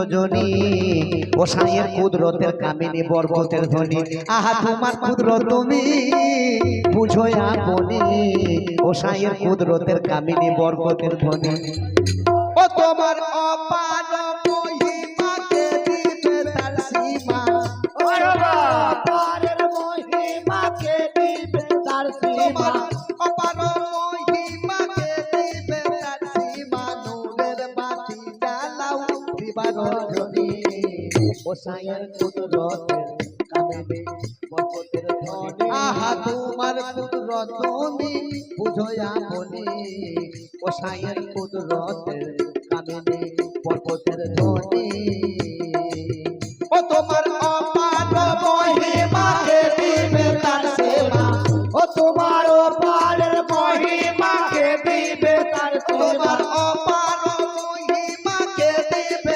Johnny ও সাইয়ের কুদরতের কামিনী বরকতের ধ্বনি আহা তোমার কুদরত তুমি বুঝো আপনি ও সাইয়ের কুদরতের কামিনী বরকতের ধ্বনি ও তোমার অপার মহিমাকে দিবে তার সীমা ও অপারের মহিমাকে দিবে তার সীমা অপার মহিমাকে দিবে তার সীমা নূরের বাতি জ্বালাও দিবার জনি ও সাইয়ের কুদরতের কামিনী বরকতের ধ্বনি আহা তোমার কুদরত তুমি বুঝো আপনি ও সাইয়ের কুদরতের কামিনী বরকতের ধ্বনি